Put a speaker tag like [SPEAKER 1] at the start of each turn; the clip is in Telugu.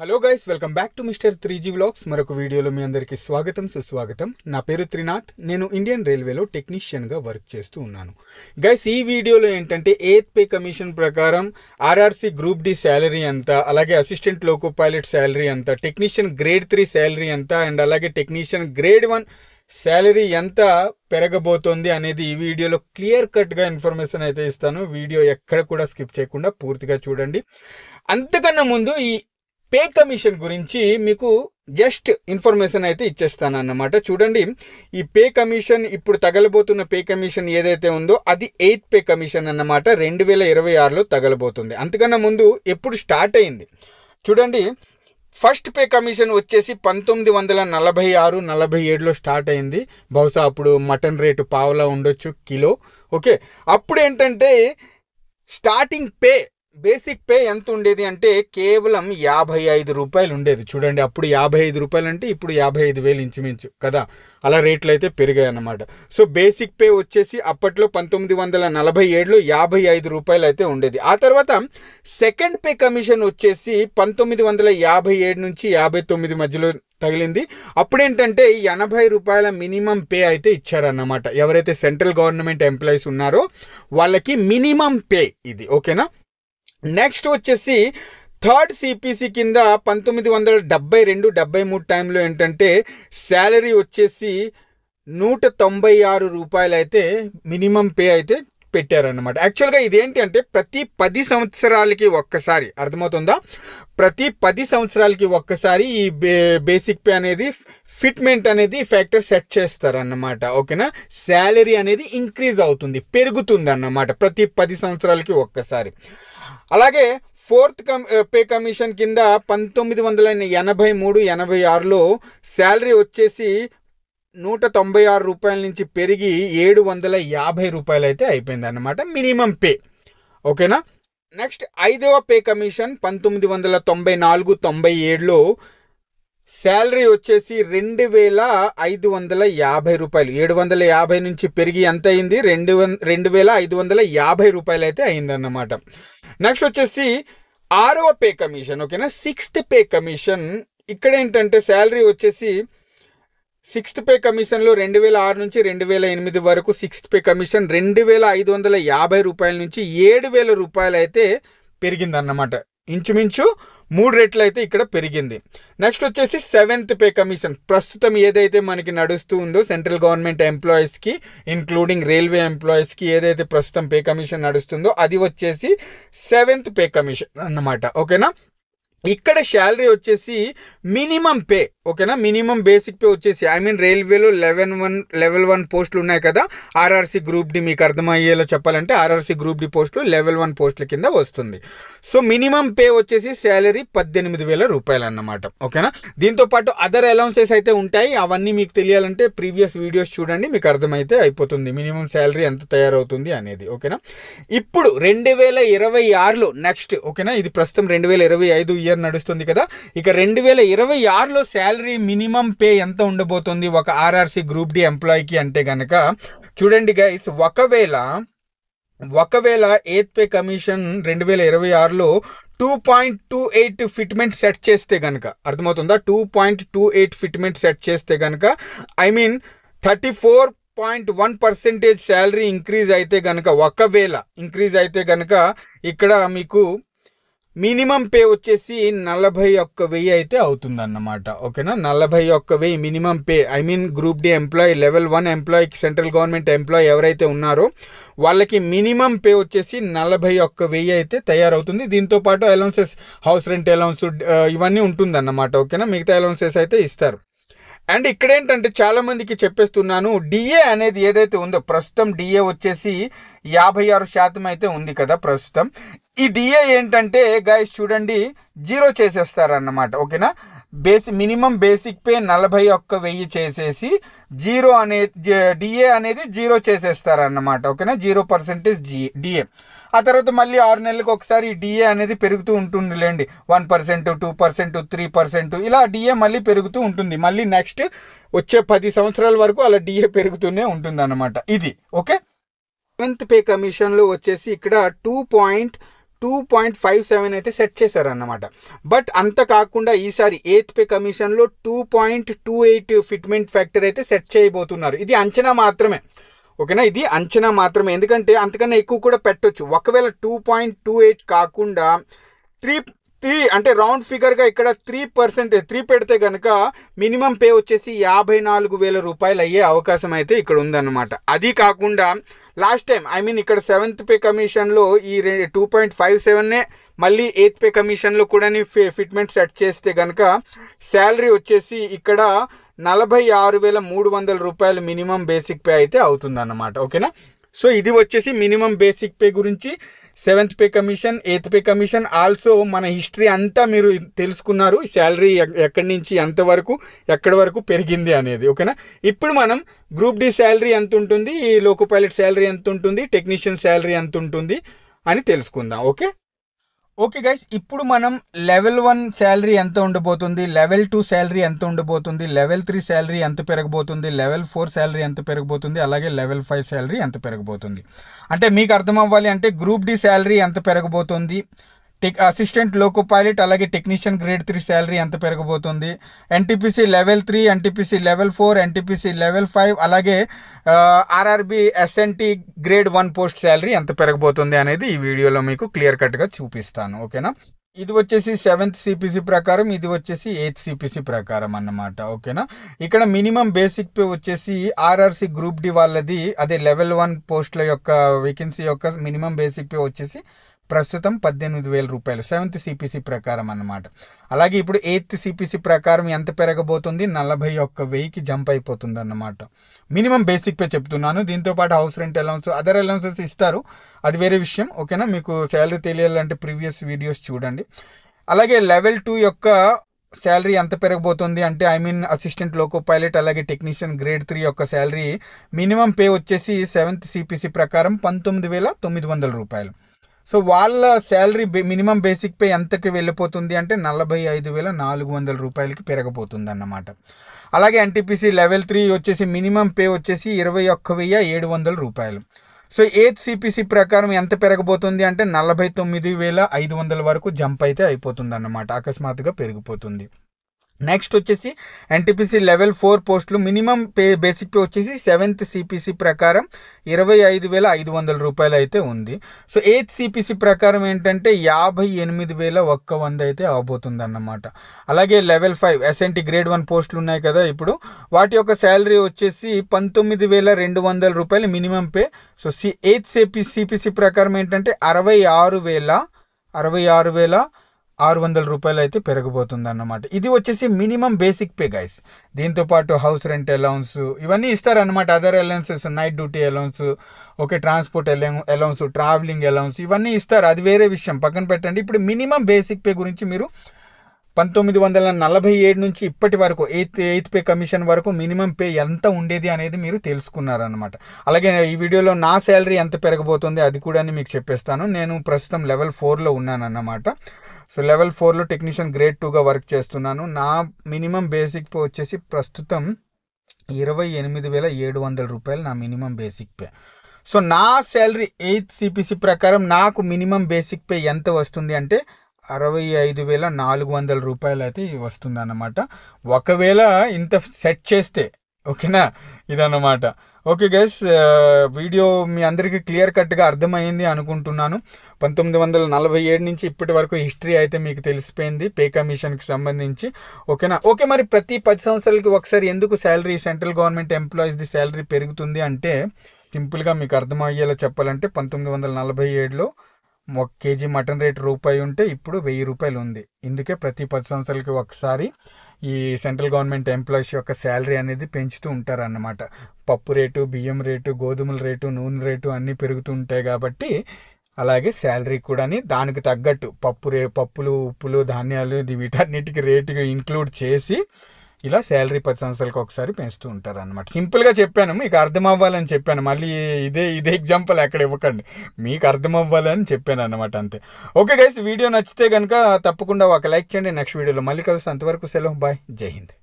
[SPEAKER 1] Hello guys, welcome back to mister 3G vlogs. మరొక వీడియోలో మీ అందరికీ స్వాగతం సుస్వాగతం. నా పేరు త్రినాథ్. నేను ఇండియన్ రైల్వేలో టెక్నీషియన్గా వర్క్ చేస్తూ ఉన్నాను. గైస్, ఈ వీడియోలో ఏంటంటే 8th పే కమిషన్ ప్రకారం ఆర్ఆర్సీ గ్రూప్ డి శాలరీ ఎంత, అలాగే అసిస్టెంట్ లోకో పైలట్ శాలరీ ఎంత, టెక్నీషియన్ గ్రేడ్ 3 శాలరీ ఎంత, అండ్ అలాగే టెక్నీషియన్ గ్రేడ్ 1 శాలరీ ఎంత పెరగబోతోంది అనేది ఈ వీడియోలో క్లియర్ కట్గా ఇన్ఫర్మేషన్ అయితే ఇస్తాను. వీడియో ఎక్కడ కూడా స్కిప్ చేయకుండా పూర్తిగా చూడండి. అంతకన్నా ముందు ఈ పే కమిషన్ గురించి మీకు జస్ట్ ఇన్ఫర్మేషన్ అయితే ఇచ్చేస్తాను అన్నమాట. చూడండి, ఈ పే కమిషన్ ఇప్పుడు తగలబోతున్న పే కమిషన్ ఏదైతే ఉందో అది 8th పే కమిషన్ అన్నమాట. 2026లో తగలబోతుంది. అంతకన్నా ముందు ఎప్పుడు స్టార్ట్ అయింది చూడండి. ఫస్ట్ పే కమిషన్ వచ్చేసి 1946-47లో స్టార్ట్ అయింది. బహుశా అప్పుడు మటన్ రేటు పావలా ఉండొచ్చు కిలో. ఓకే, అప్పుడు ఏంటంటే స్టార్టింగ్ పే బేసిక్ పే ఎంత ఉండేది అంటే కేవలం 55 రూపాయలు ఉండేది. చూడండి, అప్పుడు 55 రూపాయలు అంటే ఇప్పుడు 55,000 ఇంచుమించు కదా. అలా రేట్లు అయితే పెరిగాయి అన్నమాట. సో బేసిక్ పే వచ్చేసి అప్పట్లో 1947లో 55 రూపాయలు అయితే ఉండేది. ఆ తర్వాత సెకండ్ పే కమిషన్ వచ్చేసి 1957 నుంచి 59 మధ్యలో తగిలింది. అప్పుడేంటంటే 80 రూపాయల మినిమం పే అయితే ఇచ్చారన్నమాట. ఎవరైతే సెంట్రల్ గవర్నమెంట్ ఎంప్లాయీస్ ఉన్నారో వాళ్ళకి మినిమం పే ఇది. ఓకేనా. నెక్స్ట్ వచ్చేసి థర్డ్ సిపిసి కింద 1972-73 టైంలో ఏంటంటే శాలరీ వచ్చేసి 196 రూపాయలు అయితే మినిమం పే అయితే పెట్టారన్నమాట. యాక్చువల్గా ఇదేంటి అంటే ప్రతి 10 సంవత్సరాలకి ఒక్కసారి, అర్థమవుతుందా, ప్రతి 10 సంవత్సరాలకి ఒక్కసారి ఈ బేసిక్ పే అనేది ఫిట్మెంట్ అనేది ఫ్యాక్టర్ సెట్ చేస్తారన్నమాట. ఓకేనా. శాలరీ అనేది ఇంక్రీజ్ అవుతుంది, పెరుగుతుంది అన్నమాట ప్రతి 10 సంవత్సరాలకి ఒక్కసారి. అలాగే ఫోర్త్ పే కమిషన్ కింద 1983-86లో శాలరీ వచ్చేసి 196 రూపాయల నుంచి పెరిగి 750 రూపాయలు అయితే అయిపోయింది అన్నమాట మినిమం పే. ఓకేనా. నెక్స్ట్ 5వ పే కమిషన్ 1994-97లో శాలరీ వచ్చేసి 2,550 రూపాయలు. 750 నుంచి పెరిగి ఎంత అయింది, 2,550 రూపాయలు అయితే అయిందన్నమాట. నెక్స్ట్ వచ్చేసి 6వ పే కమిషన్. ఓకేనా. 6th పే కమిషన్ ఇక్కడ ఏంటంటే శాలరీ వచ్చేసి 6th పే కమిషన్లో 2006 నుంచి 2008 వరకు 6th పే కమిషన్ 2,550 రూపాయల నుంచి 7,000 రూపాయలు అయితే పెరిగిందన్నమాట. ఇంచుమించు 3 రెట్లు అయితే ఇక్కడ పెరిగింది. నెక్స్ట్ వచ్చేసి 7th పే కమిషన్ ప్రస్తుతం ఏదైతే మనకి నడుస్తూ ఉందో సెంట్రల్ గవర్నమెంట్ ఎంప్లాయీస్కి ఇంక్లూడింగ్ రైల్వే ఎంప్లాయీస్కి ఏదైతే ప్రస్తుతం పే కమిషన్ నడుస్తుందో అది వచ్చేసి 7th పే కమిషన్ అన్నమాట. ఓకేనా. ఇక్కడ శాలరీ వచ్చేసి మినిమం పే. ఓకేనా. మినిమం బేసిక్ పే వచ్చేసి రైల్వేలో లెవెల్ 1 పోస్టులు ఉన్నాయి కదా, ఆర్ఆర్సీ గ్రూప్ డి, మీకు అర్థమయ్యేలా చెప్పాలంటే ఆర్ఆర్సీ గ్రూప్ డి పోస్టులు లెవెల్ 1 పోస్టుల కింద వస్తుంది. సో మినిమం పే వచ్చేసి శాలరీ 18,000 రూపాయలు అన్నమాట. ఓకేనా. దీంతో పాటు అదర్ అలౌన్సెస్ అయితే ఉంటాయి. అవన్నీ మీకు తెలియాలంటే ప్రీవియస్ వీడియోస్ చూడండి, మీకు అర్థమైతే అయిపోతుంది మినిమం శాలరీ ఎంత తయారవుతుంది అనేది. ఓకేనా. ఇప్పుడు 2026లో నెక్స్ట్, ఓకేనా, ఇది ప్రస్తుతం 2025 ఇయర్ నడుస్తుంది కదా. ఇక 2026లో శాలరీ మినిమం పే ఎంత ఉండబోతుంది ఒక ఆర్ఆర్సీ గ్రూప్ డి ఎంప్లాయీకి అంటే గనక చూడండి గైస్, ఒకవేళ 8th పే కమిషన్ 2026లో 2.28 ఫిట్మెంట్ సెట్ చేస్తే గనక, అర్థమవుతుందా, 2.28 ఫిట్మెంట్ సెట్ చేస్తే గనక 34.1% శాలరీ ఇంక్రీజ్ అయితే గనక, ఒకవేళ ఇంక్రీజ్ అయితే గనక ఇక్కడ మీకు మినిమం పే వచ్చేసి 41,000 అయితే అవుతుందన్నమాట. ఓకేనా. 41,000 minimum pay. Group D employee level 1 ఎంప్లాయీకి సెంట్రల్ గవర్నమెంట్ ఎంప్లాయీ ఎవరైతే ఉన్నారో వాళ్ళకి మినిమం పే వచ్చేసి 41,000 అయితే తయారవుతుంది. దీంతో పాటు అలౌన్సెస్, హౌస్ రెంట్ అలౌన్స్ ఇవన్నీ ఉంటుందన్నమాట. ఓకేనా. మిగతా అలౌన్సెస్ అయితే ఇస్తారు. అండ్ ఇక్కడ ఏంటంటే చాలా మందికి చెప్పేస్తున్నాను, డిఏ అనేది ఏదైతే ఉందో ప్రస్తుతం డిఏ వచ్చేసి 56% అయితే ఉంది కదా ప్రస్తుతం. ఈ డిఏ ఏంటంటే గైస్ చూడండి, జీరో చేసేస్తారన్నమాట. ఓకేనా. మినిమం బేసిక్ పే 41,000 చేసేసి జీరో అనేది డిఏ అనేది జీరో చేసేస్తారన్నమాట. ఓకేనా. 0% డిఏ. ఆ తర్వాత మళ్ళీ 6 నెలలకు ఒకసారి ఈ డిఏ అనేది పెరుగుతూ ఉంటుంది లేండి. 1%, 2%, 3% ఇలా డిఏ మళ్ళీ పెరుగుతూ ఉంటుంది. మళ్ళీ నెక్స్ట్ వచ్చే 10 సంవత్సరాల వరకు అలా డిఏ పెరుగుతూనే ఉంటుంది అన్నమాట ఇది. ఓకే. 7th పే కమిషన్లో వచ్చేసి ఇక్కడ 2.2 2.57 అయితే సెట్ చేశారన్నమాట. బట్ అంత కాకుండా ఈసారి 8th పే కమిషన్లో 2.28 ఫిట్మెంట్ ఫ్యాక్టర్ అయితే సెట్ చేయబోతున్నారు. ఇది అంచనా మాత్రమే, ఓకేనా, ఇది అంచనా మాత్రమే. ఎందుకంటే అంతకన్నా ఎక్కువ కూడా పెట్టొచ్చు. ఒకవేళ 2.28 కాకుండా 3 అంటే రౌండ్ ఫిగర్గా ఇక్కడ 3% పెడితే కనుక మినిమం పే వచ్చేసి 54,000 రూపాయలు అయ్యే అవకాశం అయితే ఇక్కడ ఉందన్నమాట. అది కాకుండా లాస్ట్ టైం ఇక్కడ 7th పే కమిషన్లో ఈ 2.57నే మళ్ళీ 8th పే కమిషన్లో కూడా ఫిట్మెంట్ సెట్ చేస్తే కనుక శాలరీ వచ్చేసి ఇక్కడ 46,300 రూపాయలు మినిమం బేసిక్ పే అయితే అవుతుందన్నమాట, ఓకేనా. సో ఇది వచ్చేసి మినిమం బేసిక్ పే గురించి 7th pay commission, 8th pay commission, also మన హిస్టరీ అంతా మీరు తెలుసుకున్నారు. శాలరీ ఎక్కడి నుంచి ఎంతవరకు ఎక్కడి వరకు పెరిగింది అనేది, ఓకేనా. ఇప్పుడు మనం గ్రూప్ డి శాలరీ ఎంత ఉంటుంది, ఈ లోకో పైలట్ శాలరీ ఎంత ఉంటుంది, టెక్నీషియన్ శాలరీ ఎంత ఉంటుంది అని తెలుసుకుందాం. ఓకే గైస్, ఇప్పుడు మనం లెవెల్ 1 శాలరీ ఎంత ఉండబోతుంది, లెవెల్ 2 శాలరీ ఎంత ఉండబోతుంది, లెవెల్ 3 శాలరీ ఎంత పెరగబోతుంది, లెవెల్ 4 శాలరీ ఎంత పెరగబోతుంది, అలాగే లెవెల్ 5 శాలరీ ఎంత పెరగబోతుంది అంటే మీకు అర్థం అవ్వాలి. అంటే గ్రూప్ డి శాలరీ ఎంత పెరగబోతుంది, అసిస్టెంట్ లోకో పైలట్ అలాగే టెక్నీషియన్ గ్రేడ్ 3 శాలరీ ఎంత పెరగబోతుంది, NTPC level 3, NTPC level 4, NTPC level 5 అలాగే RRB SNT grade 1 post salary ఎంత పెరగబోతుంది అనేది ఈ వీడియోలో మీకు క్లియర్ కట్గా చూపిస్తాను, ఓకేనా. ఇది వచ్చేసి 7th సిపిసి ప్రకారం, ఇది వచ్చేసి 8th సిపిసి ప్రకారం అన్నమాట, ఓకేనా. ఇక్కడ మినిమం బేసిక్ పే వచ్చేసి ఆర్ఆర్సి గ్రూప్ డి వాళ్ళది, అదే లెవెల్ 1 పోస్టుల యొక్క వేకెన్సీ యొక్క మినిమం బేసిక్ పే వచ్చేసి ప్రస్తుతం 18,000 రూపాయలు 7th సిపిసి ప్రకారం అన్నమాట. అలాగే ఇప్పుడు 8th సిపిసి ప్రకారం ఎంత పెరగబోతుంది, 41,000కి జంప్ అయిపోతుంది అన్నమాట. మినిమం బేసిక్ పే చెప్తున్నాను. దీంతోపాటు house rent allowance, other allowances ఇస్తారు, అది వేరే విషయం, ఓకేనా. మీకు శాలరీ తెలియాలంటే ప్రీవియస్ వీడియోస్ చూడండి. అలాగే లెవెల్ 2 యొక్క శాలరీ ఎంత పెరగబోతుంది అంటే అసిస్టెంట్ లోకో పైలట్ అలాగే టెక్నీషియన్ గ్రేడ్ 3 యొక్క శాలరీ మినిమం పే వచ్చేసి 7th సిపిసి ప్రకారం 19,900 రూపాయలు. సో వాళ్ళ శాలరీ మినిమం బేసిక్ పే ఎంతకి వెళ్ళిపోతుంది అంటే 45,400 రూపాయలకి పెరగబోతుంది అన్నమాట. అలాగే ఎన్టీపీసీ లెవెల్ 3 వచ్చేసి మినిమం పే వచ్చేసి 21,700 రూపాయలు. సో 8th సిపిసి ప్రకారం ఎంత పెరగబోతుంది అంటే 49,500 వరకు జంప్ అయితే అయిపోతుంది అన్నమాట, అకస్మాత్తుగా పెరిగిపోతుంది. నెక్స్ట్ వచ్చేసి ఎన్టీపీసీ లెవెల్ 4 పోస్టులు మినిమం పే బేసిక్ పే వచ్చేసి 7th సిపిసి ప్రకారం 25,500 రూపాయలు అయితే ఉంది. సో 8th సిపిసి ప్రకారం ఏంటంటే 58,100 అయితే అవబోతుంది అన్నమాట. అలాగే లెవెల్ 5 ఎస్ఎన్టీ గ్రేడ్ 1 పోస్టులు ఉన్నాయి కదా, ఇప్పుడు వాటి యొక్క శాలరీ వచ్చేసి 19,200 రూపాయలు minimum pay. So 8th CPC ప్రకారం ఏంటంటే 66,600 రూపాయలు అయితే పెరగబోతుంది అన్నమాట. ఇది వచ్చేసి మినిమం బేసిక్ పే గైస్. దీంతోపాటు హౌస్ రెంట్ అలౌన్స్ ఇవన్నీ ఇస్తారన్నమాట, other allowances, night duty allowance, okay, transport allowance, travelling allowance ఇవన్నీ ఇస్తారు, అది వేరే విషయం, పక్కన పెట్టండి. ఇప్పుడు మినిమం బేసిక్ పే గురించి మీరు 1947 నుంచి ఇప్పటి వరకు 8th పే కమిషన్ వరకు మినిమం పే ఎంత ఉండేది అనేది మీరు తెలుసుకున్నారనమాట. అలాగే ఈ వీడియోలో నా శాలరీ ఎంత పెరగబోతుంది అది కూడా మీకు చెప్పేస్తాను. నేను ప్రస్తుతం లెవెల్ 4లో ఉన్నాను అన్నమాట. సో లెవెల్ 4లో టెక్నీషియన్ గ్రేడ్ 2గా వర్క్ చేస్తున్నాను. నా మినిమం బేసిక్ పే వచ్చేసి ప్రస్తుతం 28,700 రూపాయలు నా మినిమం బేసిక్ పే. సో నా శాలరీ 8th సిపిసి ప్రకారం నాకు మినిమం బేసిక్ పే ఎంత వస్తుంది అంటే 65,400 రూపాయలు అయితే వస్తుంది అన్నమాట. ఒకవేళ ఇంత సెట్ చేస్తే, ఓకేనా, ఇదన్నమాట. ఓకే గైస్, వీడియో మీ అందరికీ క్లియర్ కట్గా అర్థమైంది అనుకుంటున్నాను. 1947 నుంచి ఇప్పటి వరకు హిస్టరీ అయితే మీకు తెలిసిపోయింది పే కమిషన్కి సంబంధించి, ఓకేనా. ఓకే, మరి ప్రతి 10 సంవత్సరాలకి ఒకసారి ఎందుకు శాలరీ సెంట్రల్ గవర్నమెంట్ ఎంప్లాయీస్ది శాలరీ పెరుగుతుంది అంటే సింపుల్గా మీకు అర్థమయ్యేలా చెప్పాలంటే 1947లో 1 కేజీ మటన్ రేట్ రూపాయి ఉంటే ఇప్పుడు 1000 రూపాయలు ఉంది. ఇందుకే ప్రతి 10 సంవత్సరాలకి ఒకసారి ఈ సెంట్రల్ గవర్నమెంట్ ఎంప్లాయీస్ యొక్క శాలరీ అనేది పెంచుతూ ఉంటారు అన్నమాట. పప్పు రేటు, బియ్యం రేటు, గోధుమల రేటు, నూనె రేటు అన్నీ పెరుగుతూ ఉంటాయి కాబట్టి అలాగే శాలరీ కూడా దానికి తగ్గట్టు పప్పులు, ఉప్పులు, ధాన్యాలు వీటన్నిటికీ రేటుగా ఇంక్లూడ్ చేసి ఇలా శాలరీ 10 సంవత్సరాలకు ఒకసారి పెంచుతూ ఉంటారు అనమాట. సింపుల్గా చెప్పాను, మీకు అర్థం అవ్వాలని చెప్పాను. మళ్ళీ ఇదే ఎగ్జాంపుల్ ఎక్కడ ఇవ్వకండి, మీకు అర్థం అవ్వాలని చెప్పాను అనమాట, అంతే. ఓకే గైస్, వీడియో నచ్చితే కనుక తప్పకుండా ఒక లైక్ చేయండి. నెక్స్ట్ వీడియోలో మళ్ళీ కలుస్తాను. అంతవరకు సెలవు, బాయ్, జై హింద్.